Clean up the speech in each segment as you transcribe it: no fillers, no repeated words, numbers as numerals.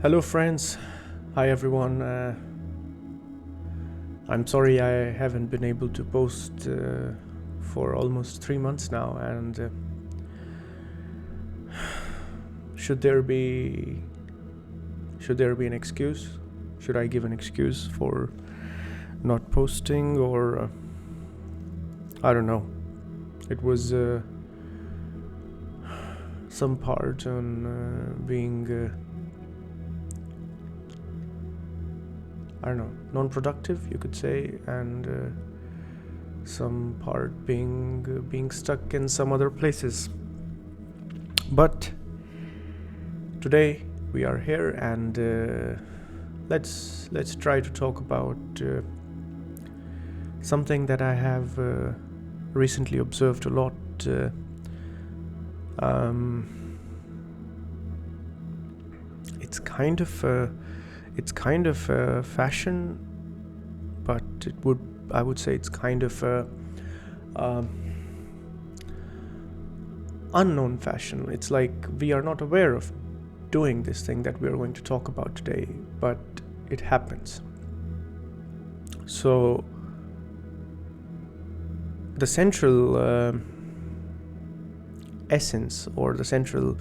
Hello, friends. Hi, everyone. I'm sorry I haven't been able to post for almost 3 months now, and should there be an excuse? Should I give an excuse for not posting, or I don't know. It was some part on being I don't know, non-productive, you could say, and some part being stuck in some other places. But today we are here, and let's try to talk about something that I have recently observed a lot. It's kind of fashion, but I would say it's kind of unknown fashion. It's like we are not aware of doing this thing that we are going to talk about today, but it happens. So the central essence, or the central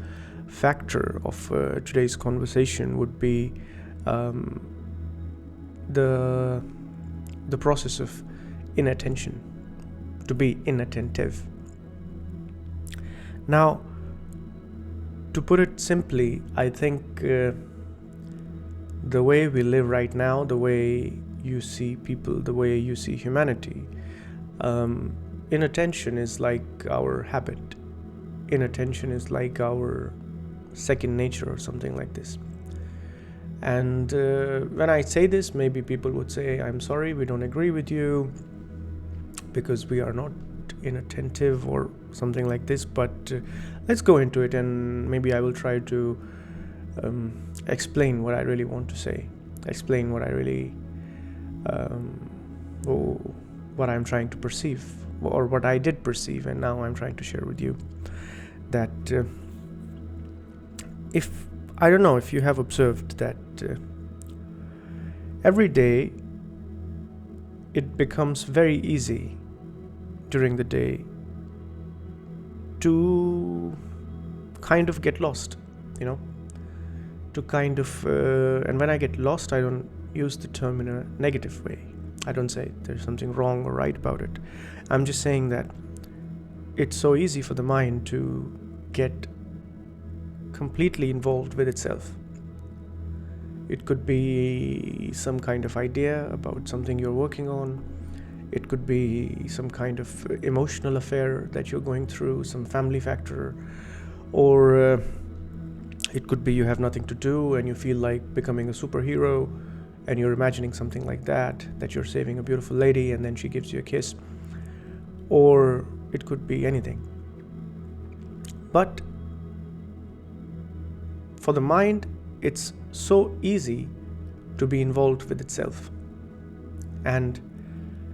factor of today's conversation would be the process of inattention, to be inattentive. Now, to put it simply, I think the way we live right now, the way you see people, the way you see humanity, inattention is like our habit. Inattention is like our second nature, or something like this. And when I say this, maybe people would say, I'm sorry, we don't agree with you because we are not inattentive or something like this. But let's go into it, and maybe I will try to explain what I really want to say, explain what I really what I'm trying to perceive, or what I did perceive, and now I'm trying to share with you that if I don't know if you have observed that every day it becomes very easy during the day to kind of get lost, to kind of, and when I get lost, I don't use the term in a negative way. I don't say there's something wrong or right about it. I'm just saying that it's so easy for the mind to get completely involved with itself. It could be some kind of idea about something you're working on. It could be some kind of emotional affair that you're going through, some family factor, or it could be you have nothing to do and you feel like becoming a superhero, and you're imagining something like that you're saving a beautiful lady and then she gives you a kiss, or it could be anything. But for the mind, it's so easy to be involved with itself. And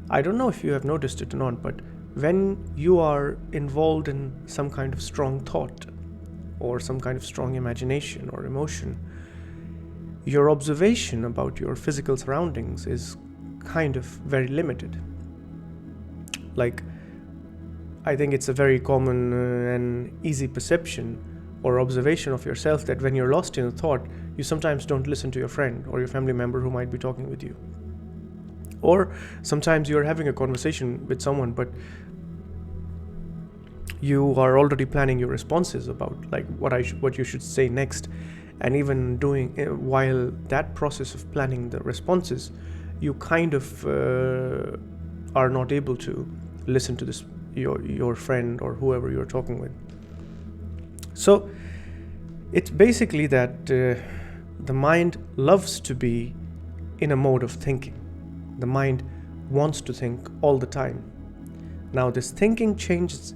I don't know if you have noticed it or not, but when you are involved in some kind of strong thought, or some kind of strong imagination or emotion, your observation about your physical surroundings is kind of very limited. Like, I think it's a very common and easy perception or observation of yourself that when you're lost in a thought, you sometimes don't listen to your friend or your family member who might be talking with you. Or sometimes you're having a conversation with someone, but you are already planning your responses about like what you should say next. And even doing while that process of planning the responses, you kind of are not able to listen to this your friend or whoever you're talking with. So it's basically that the mind loves to be in a mode of thinking. The mind wants to think all the time. Now this thinking changes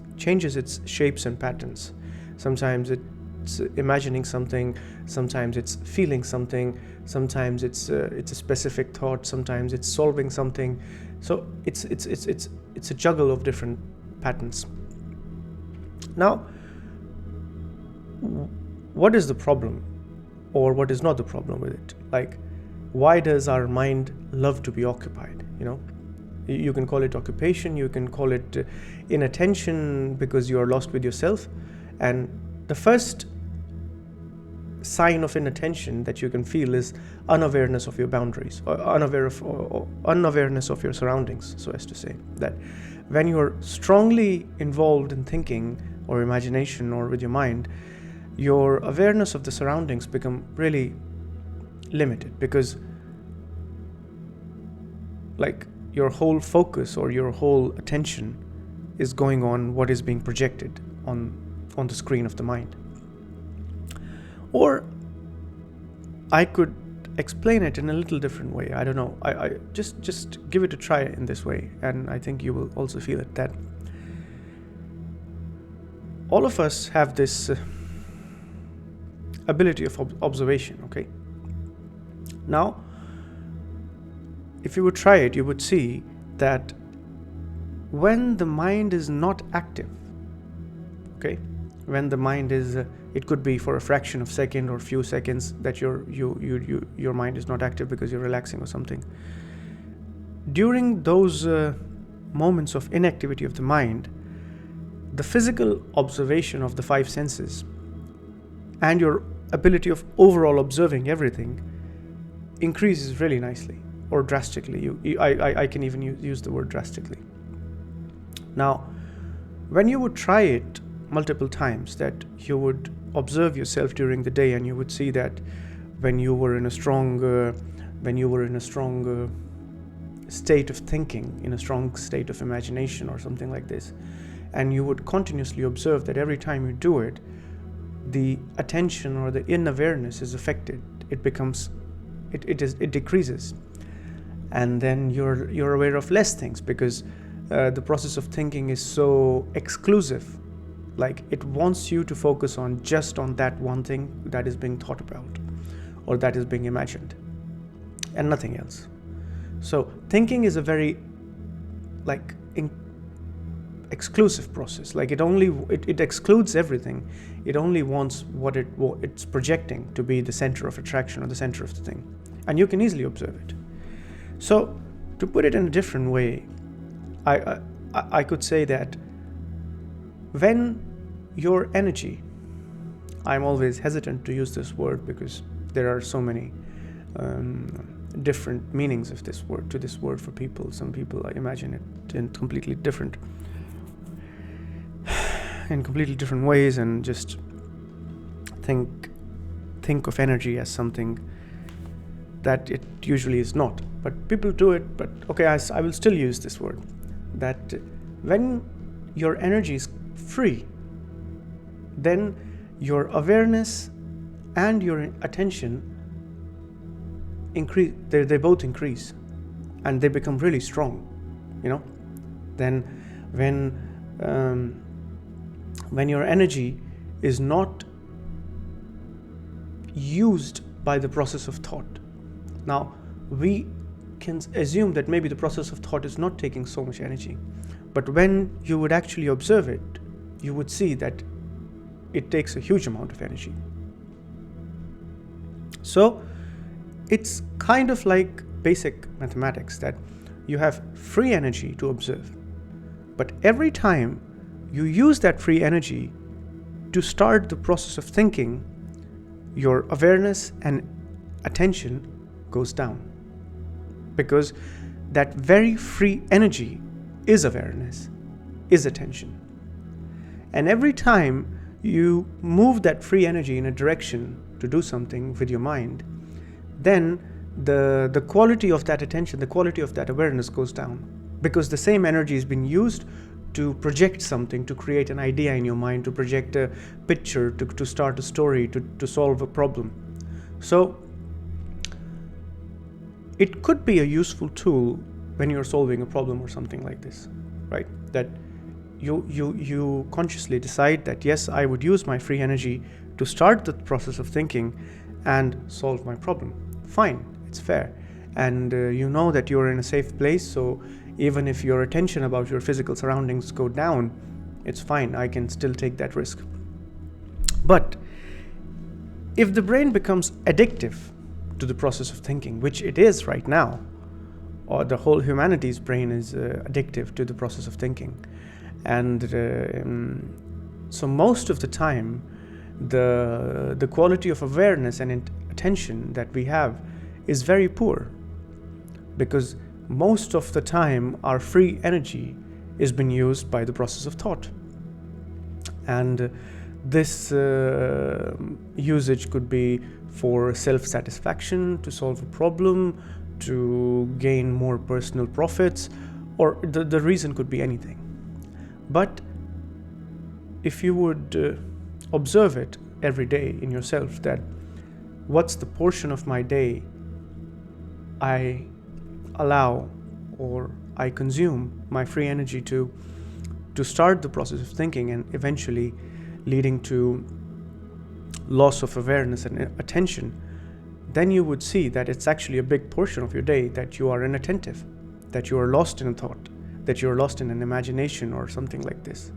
its shapes and patterns. Sometimes it's imagining something, sometimes it's feeling something, sometimes it's a specific thought, sometimes it's solving something. So it's a juggle of different patterns. Now, what is the problem? or what is not the problem with it. Like, why does our mind love to be occupied? You can call it occupation, you can call it inattention, because you are lost with yourself. And the first sign of inattention that you can feel is unawareness of your boundaries, or unawareness of your surroundings, so as to say. That when you're strongly involved in thinking or imagination or with your mind, your awareness of the surroundings become really limited, because like your whole focus or your whole attention is going on what is being projected on the screen of the mind. Or I could explain it in a little different way. I don't know. I just give it a try in this way, and I think you will also feel it, that all of us have this ability of observation, okay? Now, if you would try it, you would see that when the mind is not active, okay, when the mind is, it could be for a fraction of a second or few seconds that your mind is not active because you're relaxing or something. During those moments of inactivity of the mind, the physical observation of the five senses and your ability of overall observing everything increases really nicely or drastically. I can even use the word drastically. Now, when you would try it multiple times, that you would observe yourself during the day, and you would see that when you were in a strong state of thinking, in a strong state of imagination or something like this, and you would continuously observe that every time you do it, the attention or the in-awareness is affected. It decreases, and then you're aware of less things, because the process of thinking is so exclusive. Like, it wants you to focus on just on that one thing that is being thought about or that is being imagined, and nothing else. So thinking is a very exclusive process. Like, it excludes everything. It only wants what it's projecting to be the center of attraction or the center of the thing, and you can easily observe it. So to put it in a different way, I could say that when your energy, I'm always hesitant to use this word because there are so many different meanings of this word for people. Some people imagine it in completely different ways, and just think of energy as something that it usually is not. But people do it. But okay, I will still use this word. That when your energy is free, then your awareness and your attention increase. They both increase, and they become really strong. Then when your energy is not used by the process of thought. Now, we can assume that maybe the process of thought is not taking so much energy, but when you would actually observe it, you would see that it takes a huge amount of energy. So it's kind of like basic mathematics, that you have free energy to observe, but every time you use that free energy to start the process of thinking, your awareness and attention goes down, because that very free energy is awareness, is attention. And every time you move that free energy in a direction to do something with your mind, then the quality of that attention, the quality of that awareness goes down, because the same energy has been used to project something, to create an idea in your mind, to project a picture, to start a story, to solve a problem. So it could be a useful tool when you're solving a problem or something like this, right? That you consciously decide that, yes, I would use my free energy to start the process of thinking and solve my problem. Fine, it's fair. And you know that you're in a safe place, so even if your attention about your physical surroundings go down, it's fine, I can still take that risk. But if the brain becomes addictive to the process of thinking, which it is right now, or the whole humanity's brain is addictive to the process of thinking, and so most of the time the quality of awareness and attention that we have is very poor, because most of the time our free energy is being used by the process of thought. And this usage could be for self-satisfaction, to solve a problem, to gain more personal profits, or the reason could be anything. But if you would observe it every day in yourself, that what's the portion of my day I allow or I consume my free energy to start the process of thinking, and eventually leading to loss of awareness and attention, then you would see that it's actually a big portion of your day that you are inattentive, that you are lost in a thought, that you are lost in an imagination or something like this.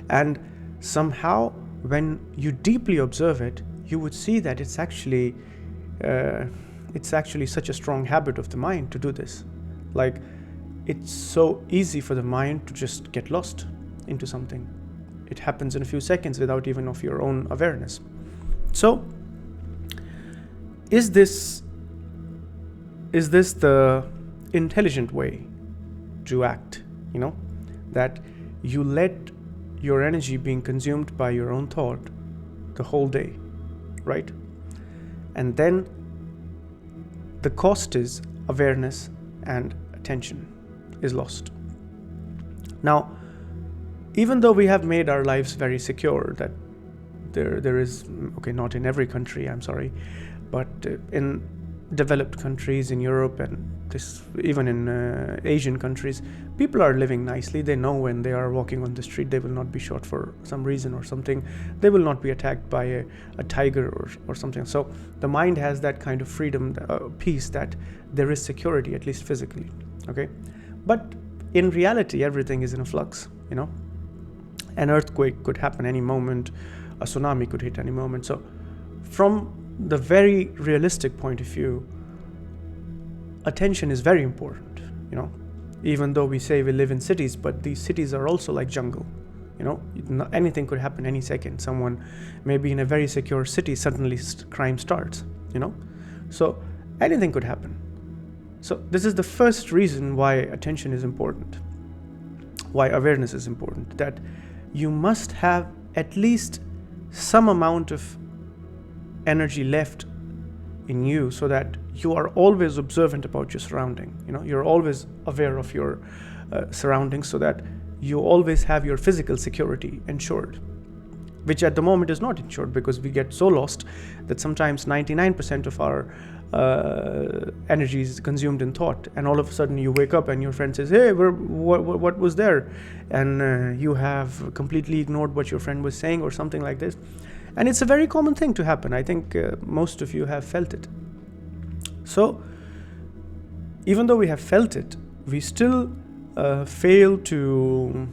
And somehow when you deeply observe it, you would see that it's actually such a strong habit of the mind to do this. Like, it's so easy for the mind to just get lost into something. It happens in a few seconds without even of your own awareness. So is this the intelligent way to act? That you let your energy being consumed by your own thought the whole day, right? And then the cost is awareness and attention is lost. Now, even though we have made our lives very secure, that there is, okay, not in every country, I'm sorry, but in developed countries, in Europe and even in Asian countries, people are living nicely. They know when they are walking on the street, they will not be shot for some reason or something. They will not be attacked by a tiger or something. So the mind has that kind of freedom, peace, that there is security, at least physically. Okay, but in reality, everything is in a flux. An earthquake could happen any moment, a tsunami could hit any moment. So from the very realistic point of view, attention is very important. Even though we say we live in cities, but these cities are also like jungle. Anything could happen any second. Someone may be in a very secure city, suddenly crime starts. So anything could happen. So this is the first reason why attention is important, why awareness is important, that you must have at least some amount of energy left in you, so that you are always observant about your surrounding. You're always aware of your surroundings, so that you always have your physical security ensured, which at the moment is not ensured, because we get so lost that sometimes 99% of our energy is consumed in thought, and all of a sudden you wake up and your friend says, hey, what was there? And you have completely ignored what your friend was saying or something like this. And it's a very common thing to happen. I think most of you have felt it. So even though we have felt it, we still fail to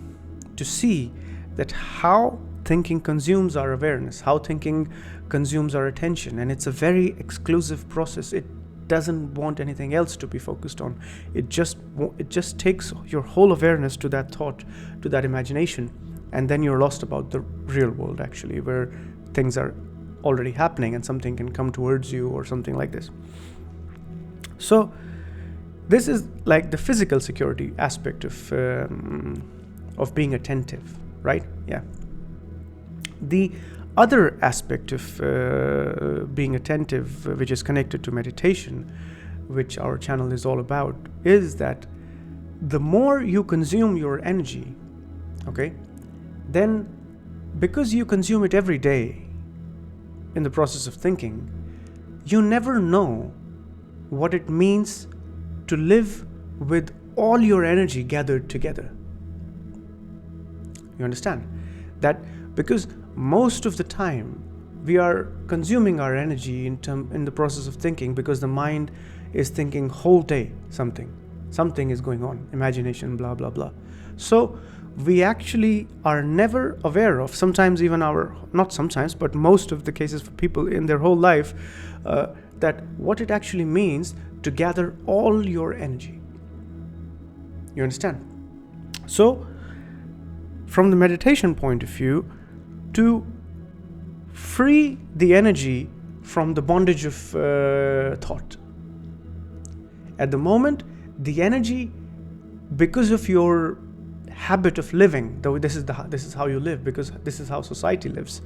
see that how thinking consumes our awareness, how thinking consumes our attention. And it's a very exclusive process. It doesn't want anything else to be focused on. It just takes your whole awareness to that thought, to that imagination, and then you're lost about the real world, actually, where things are already happening and something can come towards you or something like this. So this is like the physical security aspect of being attentive, right? Yeah. The other aspect of being attentive, which is connected to meditation, which our channel is all about, is that the more you consume your energy, okay, then because you consume it every day in the process of thinking, you never know what it means to live with all your energy gathered together. You understand? That because most of the time we are consuming our energy in the process of thinking, because the mind is thinking whole day something is going on, imagination, blah blah blah. So we actually are never aware of, sometimes even not sometimes, but most of the cases for people in their whole life, that what it actually means to gather all your energy. You understand? So, from the meditation point of view, to free the energy from the bondage of thought. At the moment, the energy, because of your habit of living, though this is how you live, because this is how society lives,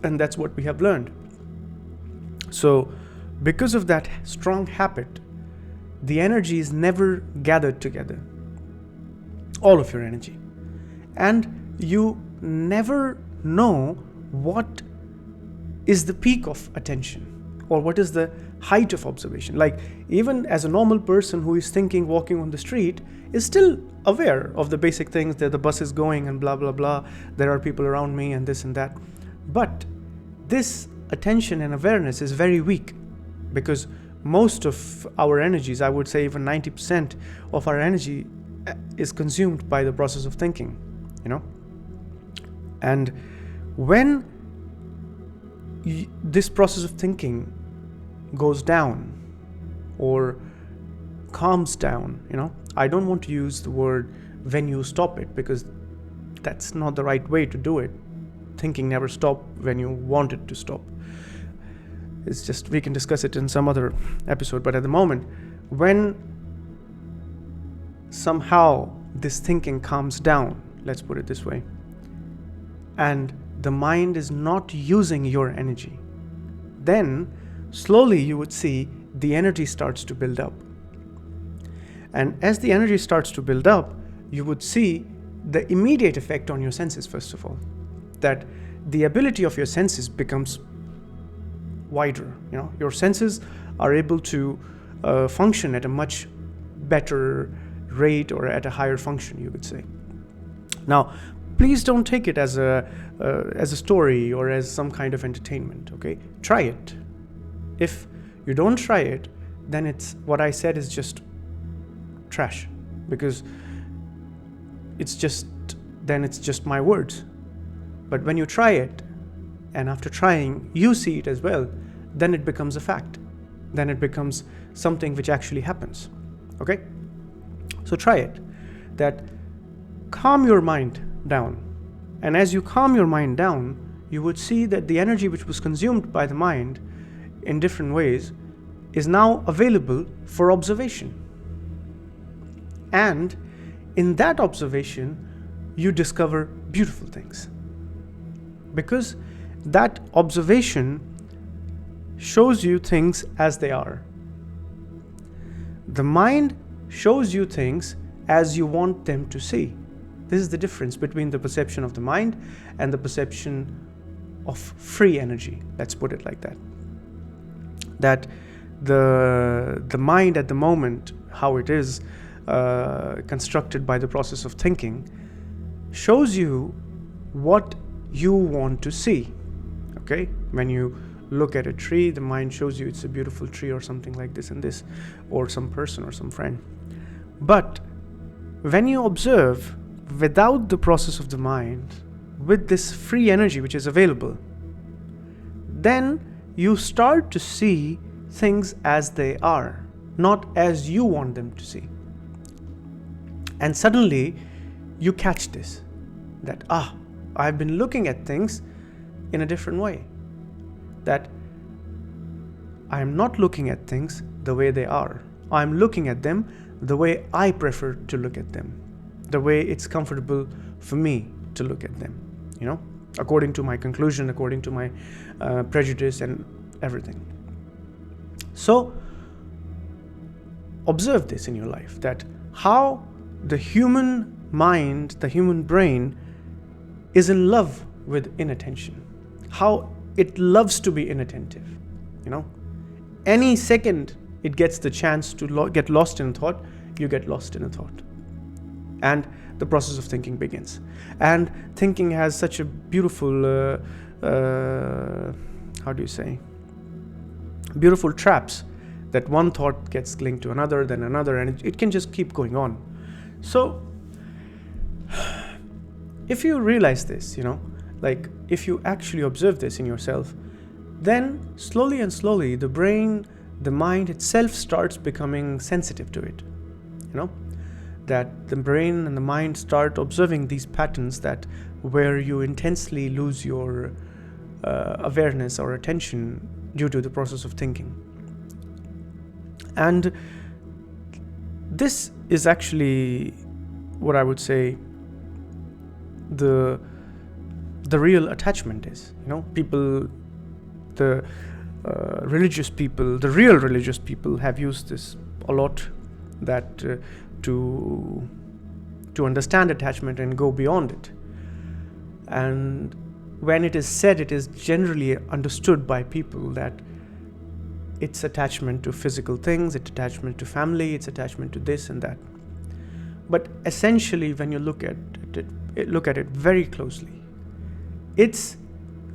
and that's what we have learned. So, because of that strong habit, the energy is never gathered together, all of your energy, and you never know what is the peak of attention or what is the height of observation. Like, even as a normal person who is thinking, walking on the street, is still aware of the basic things, that the bus is going and blah blah blah, there are people around me and this and that. But this attention and awareness is very weak, because most of our energies, I would say even 90% of our energy, is consumed by the process of thinking, and when this process of thinking goes down or calms down, I don't want to use the word when you stop it, because that's not the right way to do it. Thinking never stops when you want it to stop. It's just, we can discuss it in some other episode, but at the moment, when somehow this thinking calms down, let's put it this way, and the mind is not using your energy, then slowly you would see the energy starts to build up. And as the energy starts to build up, you would see the immediate effect on your senses, first of all, that the ability of your senses becomes wider. Your senses are able to function at a much better rate, or at a higher function, you could say. Now, please don't take it as a story or as some kind of entertainment, okay? Try it. If you don't try it, then it's, what I said is just trash, because it's just my words. But when you try it, and after trying you see it as well, then it becomes a fact. Then it becomes something which actually happens. Okay? So try it. That calm your mind down. And as you calm your mind down, you would see that the energy which was consumed by the mind in different ways is now available for observation. And in that observation, you discover beautiful things. Because that observation shows you things as they are. The mind shows you things as you want them to see. This is the difference between the perception of the mind and the perception of free energy. Let's put it like that. That the mind at the moment, how it is constructed by the process of thinking, shows you what you want to see. Okay? When you look at a tree, the mind shows you it's a beautiful tree or something like this and this, or some person or some friend. But when you observe without the process of the mind, with this free energy which is available, then you start to see things as they are, not as you want them to see. And suddenly you catch this, that I've been looking at things in a different way. That I am not looking at things the way they are. I'm looking at them the way I prefer to look at them, the way it's comfortable for me to look at them, according to my conclusion, according to my prejudice and everything. So observe this in your life, that how the human mind, the human brain is in love with inattention, how it loves to be inattentive. Any second it gets the chance to get lost in a thought, you get lost in a thought, and the process of thinking begins. And thinking has such a beautiful beautiful traps, that one thought gets linked to another, then another, and it can just keep going on. So if you realize this, like if you actually observe this in yourself, then slowly and slowly the brain, the mind itself starts becoming sensitive to it. That the brain and the mind start observing these patterns that where you intensely lose your awareness or attention due to the process of thinking. And this is actually what I would say the real attachment is. People, the religious people, the real religious people have used this a lot, that to understand attachment and go beyond it. And when it is said, it is generally understood by people that it's attachment to physical things, it's attachment to family, it's attachment to this and that. But essentially, when you look at it very closely, it's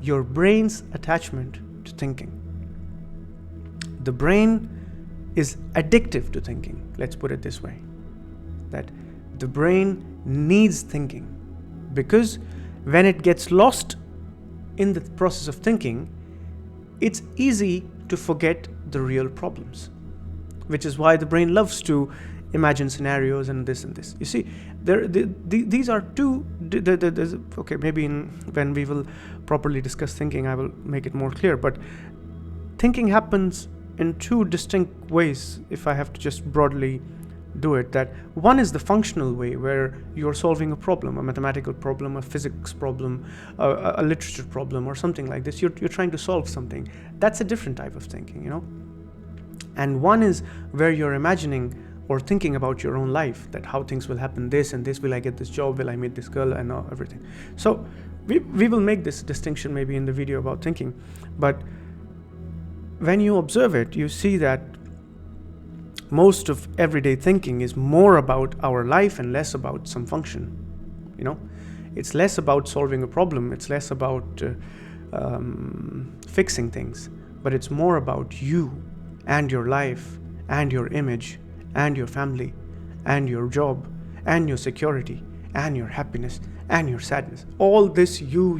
your brain's attachment to thinking. The brain is addictive to thinking, let's put it this way. That the brain needs thinking, because when it gets lost in the process of thinking, it's easy to forget the real problems, which is why the brain loves to imagine scenarios and this and this. You see, these are two. Okay, maybe when we will properly discuss thinking, I will make it more clear. But thinking happens in two distinct ways, if I have to just broadly do it. That one is the functional way, where you're solving a problem, a mathematical problem, a physics problem, a literature problem, or something like this. You're trying to solve something. That's a different type of thinking, And one is where you're imagining or thinking about your own life, that how things will happen, this and this, will I get this job, will I meet this girl, and everything. So we will make this distinction maybe in the video about thinking. But when you observe it, you see that most of everyday thinking is more about our life and less about some function. It's less about solving a problem, it's less about fixing things, but it's more about you and your life and your image and your family and your job and your security and your happiness and your sadness. All this you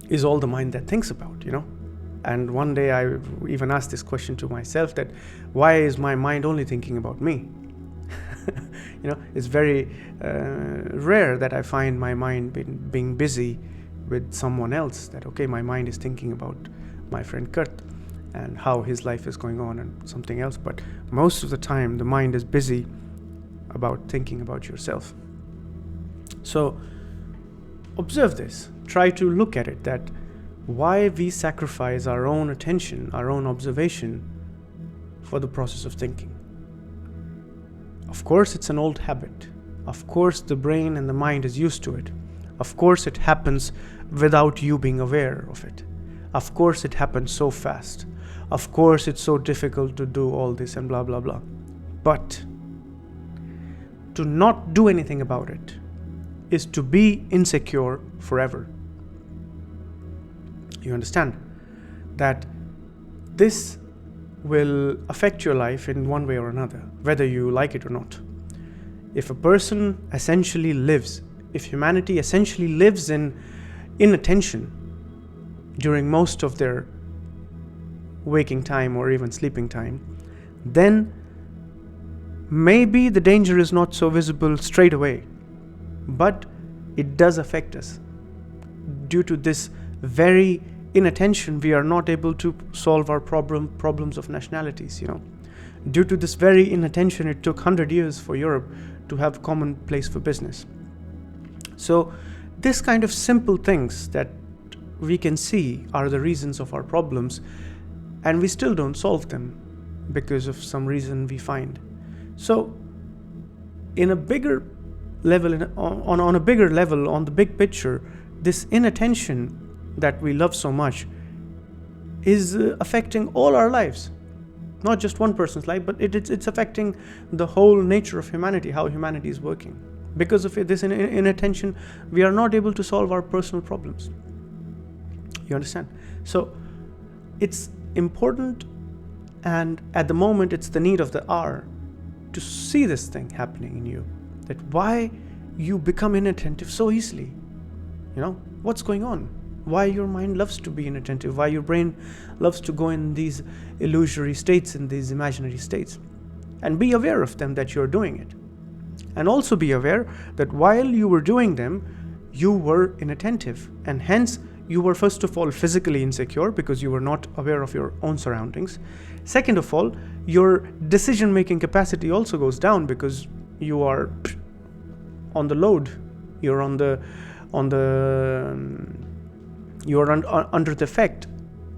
is all the mind that thinks about, And one day I even asked this question to myself, that why is my mind only thinking about me? It's very rare that I find my mind being busy with someone else, that okay, my mind is thinking about my friend Kurt and how his life is going on and something else. But most of the time the mind is busy about thinking about yourself. So observe this, try to look at it, that why we sacrifice our own attention, our own observation for the process of thinking. Of course, it's an old habit. Of course, the brain and the mind is used to it. Of course, it happens without you being aware of it. Of course, it happens so fast. Of course, it's so difficult to do all this and blah, blah, blah. But to not do anything about it is to be insecure forever. You understand that this will affect your life in one way or another, whether you like it or not. If a person essentially lives, if humanity essentially lives in inattention during most of their waking time or even sleeping time, then maybe the danger is not so visible straight away, but it does affect us. Due to this very inattention, we are not able to solve our problems of nationalities, Due to this very inattention, it took 100 years for Europe to have a common place for business. So this kind of simple things that we can see are the reasons of our problems, and we still don't solve them because of some reason we find. So in a bigger level, on a bigger level, on the big picture, this inattention that we love so much is affecting all our lives. Not just one person's life, but it's affecting the whole nature of humanity, how humanity is working. Because of this inattention, we are not able to solve our personal problems. You understand? So it's important, and at the moment it's the need of the hour to see this thing happening in you. that why you become inattentive so easily. What's going on? Why your mind loves to be inattentive, why your brain loves to go in these illusory states, in these imaginary states. And be aware of them, that you're doing it. And also be aware that while you were doing them, you were inattentive. And hence, you were first of all physically insecure because you were not aware of your own surroundings. Second of all, your decision-making capacity also goes down because you are on the load. You're under the effect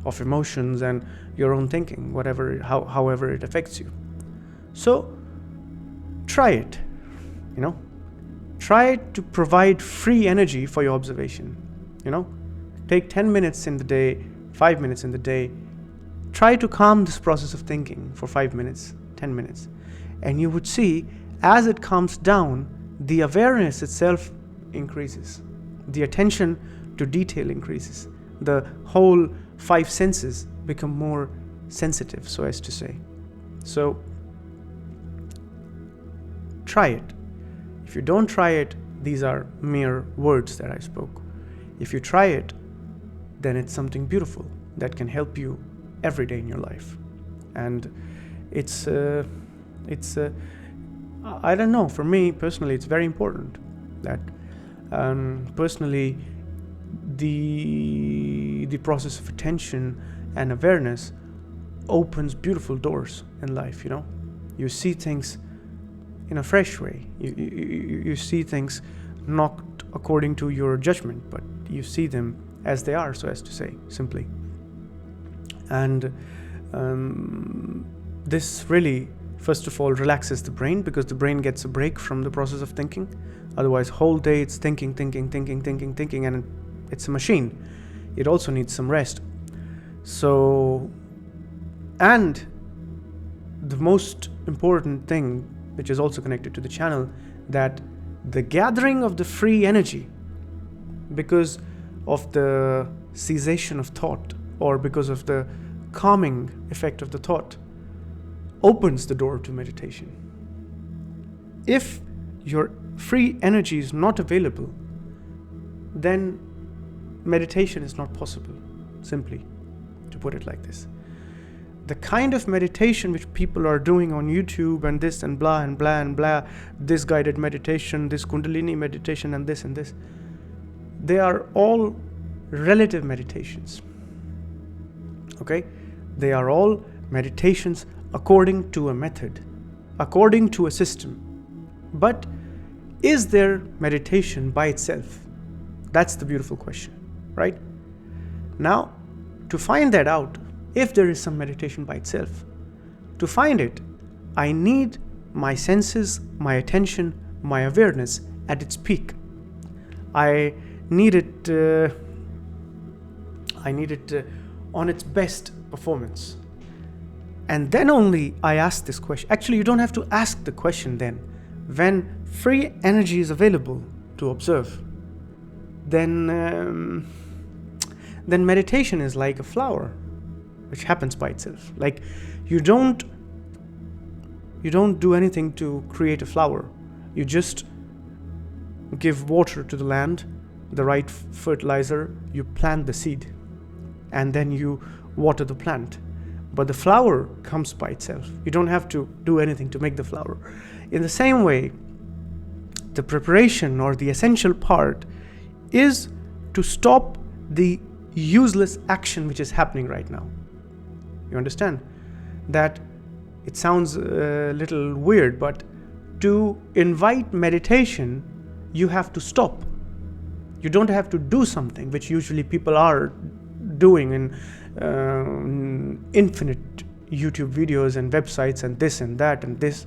of emotions and your own thinking, however it affects you. So try it. Try to provide free energy for your observation. Take 10 minutes in the day, 5 minutes in the day. Try to calm this process of thinking for 5 minutes, 10 minutes. And you would see, as it calms down, the awareness itself increases. The attention to detail increases. The whole 5 senses become more sensitive, so as to say. So, try it. If you don't try it, these are mere words that I spoke. If you try it, then it's something beautiful that can help you every day in your life. And it's I don't know, for me personally, it's very important that personally the process of attention and awareness opens beautiful doors in life. You see things in a fresh way. You see things not according to your judgment, but you see them as they are, so as to say, simply. And this really, first of all, relaxes the brain, because the brain gets a break from the process of thinking. Otherwise, whole day it's thinking, and it's a machine. It also needs some rest. So, and the most important thing, which is also connected to the channel, that the gathering of the free energy, because of the cessation of thought, or because of the calming effect of the thought, opens the door to meditation. If your free energy is not available, then meditation is not possible, simply, to put it like this. The kind of meditation which people are doing on YouTube and this and blah and blah and blah, this guided meditation, this Kundalini meditation and this, they are all relative meditations. Okay? They are all meditations according to a method, according to a system. But is there meditation by itself? That's the beautiful question, right? Now, to find that out, if there is some meditation by itself, to find it, I need my senses, my attention, my awareness at its peak. I need it on its best performance. And then only I ask this question. Actually, you don't have to ask the question then. When free energy is available to observe, then meditation is like a flower, which happens by itself. Like, you don't do anything to create a flower. You just give water to the land, the right fertilizer, you plant the seed, and then you water the plant. But the flower comes by itself. You don't have to do anything to make the flower. In the same way, the preparation or the essential part is to stop the useless action which is happening right now. You understand? That it sounds a little weird, but to invite meditation, you have to stop. You don't have to do something, which usually people are doing in infinite YouTube videos and websites and this and that and this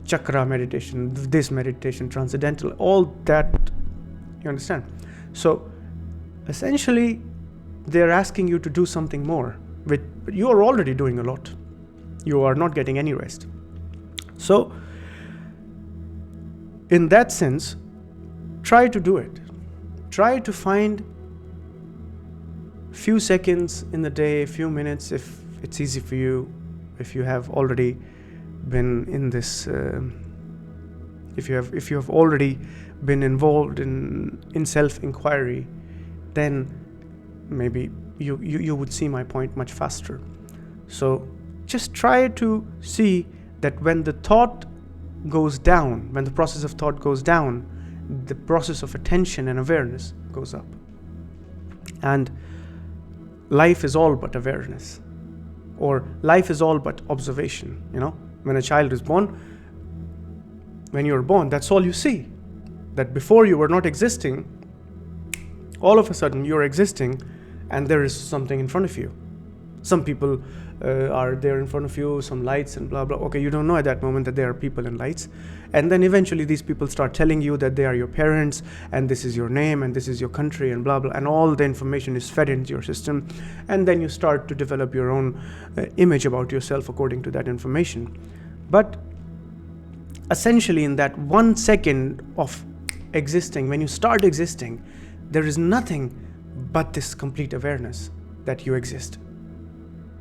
chakra meditation, this meditation, transcendental, all that. You understand? So essentially, they're asking you to do something more, but you are already doing a lot. You are not getting any rest. So in that sense, try to do it. Try to find few seconds in the day, few minutes, if it's easy for you, if you have already been in this if you have already been involved in self-inquiry, then maybe you would see my point much faster. So just try to see that when the thought goes down, when the process of thought goes down, the process of attention and awareness goes up. And life is all but awareness, or life is all but observation. When a child is born, when you're born, that's all you see. That before you were not existing, all of a sudden you're existing, and there is something in front of you. Some people are there in front of you, some lights and blah blah. Okay, you don't know at that moment that there are people and lights, and then eventually these people start telling you that they are your parents, and this is your name, and this is your country, and blah blah, and all the information is fed into your system, and then you start to develop your own image about yourself according to that information. But essentially, in that 1 second of existing, when you start existing, there is nothing but this complete awareness that you exist,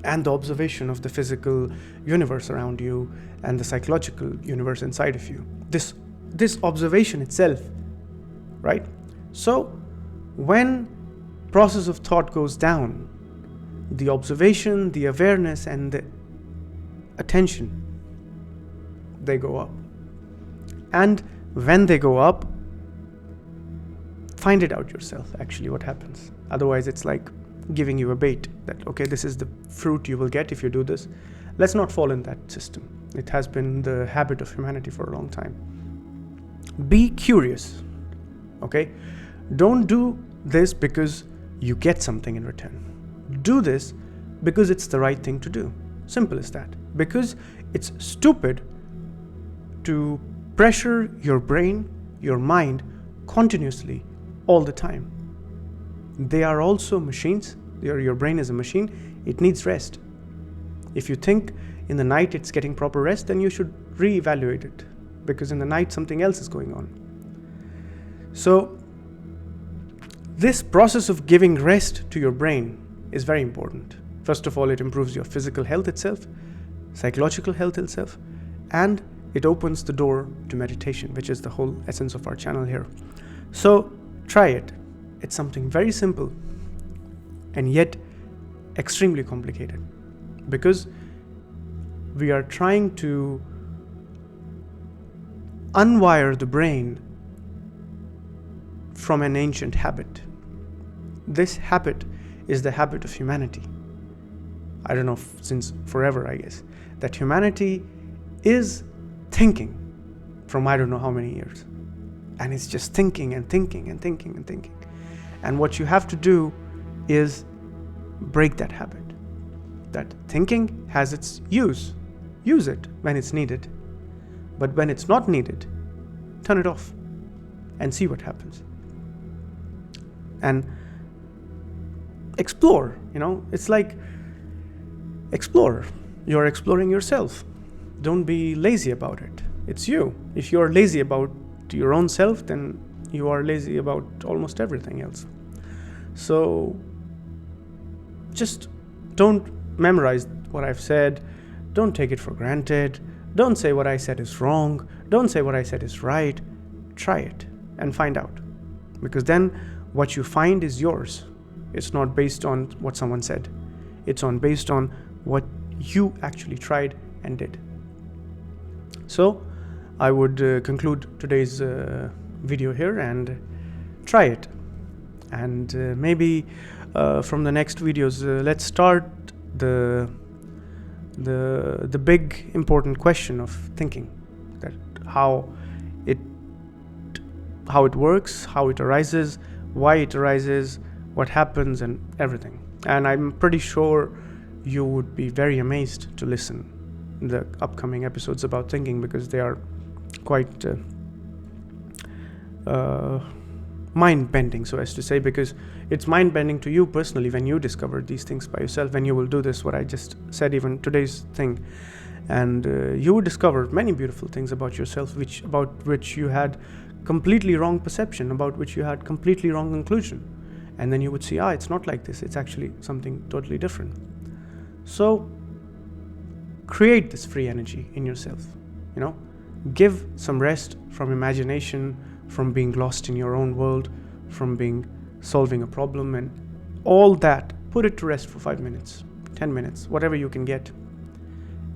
and the observation of the physical universe around you and the psychological universe inside of you. This observation itself, right? So when process of thought goes down, the observation, the awareness, and the attention, they go up. And when they go up, find it out yourself, actually, what happens. Otherwise, it's like giving you a bait that, okay, this is the fruit you will get if you do this. Let's not fall in that system. It has been the habit of humanity for a long time. Be curious, okay? Don't do this because you get something in return. Do this because it's the right thing to do. Simple as that. Because it's stupid to pressure your brain, your mind, continuously all the time. They are also machines. Your brain is a machine. It needs rest. If you think in the night it's getting proper rest, then you should reevaluate it, because in the night something else is going on. So this process of giving rest to your brain is very important. First of all, it improves your physical health itself, psychological health itself, and it opens the door to meditation, which is the whole essence of our channel here. So try it. It's something very simple and yet extremely complicated, because we are trying to unwire the brain from an ancient habit. This habit is the habit of humanity. I don't know, since forever, I guess, that humanity is thinking from I don't know how many years. And it's just thinking and thinking and thinking and thinking. And what you have to do is break that habit. That thinking has its use. Use it when it's needed. But when it's not needed, turn it off and see what happens. And explore, it's like explore. You're exploring yourself. Don't be lazy about it. It's you. If you're lazy about your own self, then you are lazy about almost everything else. So just don't memorize what I've said. Don't take it for granted. Don't say what I said is wrong. Don't say what I said is right. Try it and find out. Because then what you find is yours. It's not based on what someone said. It's based on what you actually tried and did. So I would conclude today's video here and try it. And maybe from the next videos, let's start the big important question of thinking, that how it works, how it arises, why it arises, what happens, and everything. And I'm pretty sure you would be very amazed to listen the upcoming episodes about thinking, because they are quite mind-bending, so as to say, because it's mind-bending to you personally when you discover these things by yourself, when you will do this, what I just said, even today's thing, and you will discover many beautiful things about yourself, about which you had completely wrong perception, about which you had completely wrong conclusion, and then you would see, it's not like this, it's actually something totally different. So create this free energy in yourself, Give some rest from imagination, from being lost in your own world, from solving a problem, and all that. Put it to rest for 5 minutes, 10 minutes, whatever you can get,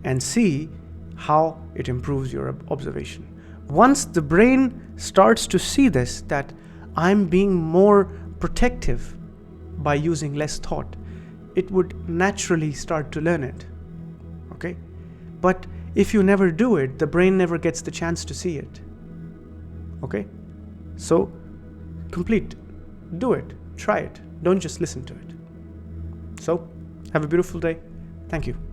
and see how it improves your observation. Once the brain starts to see this, that I'm being more protective by using less thought, it would naturally start to learn it. Okay? But if you never do it, the brain never gets the chance to see it. Okay? So, do it, try it. Don't just listen to it. So, have a beautiful day. Thank you.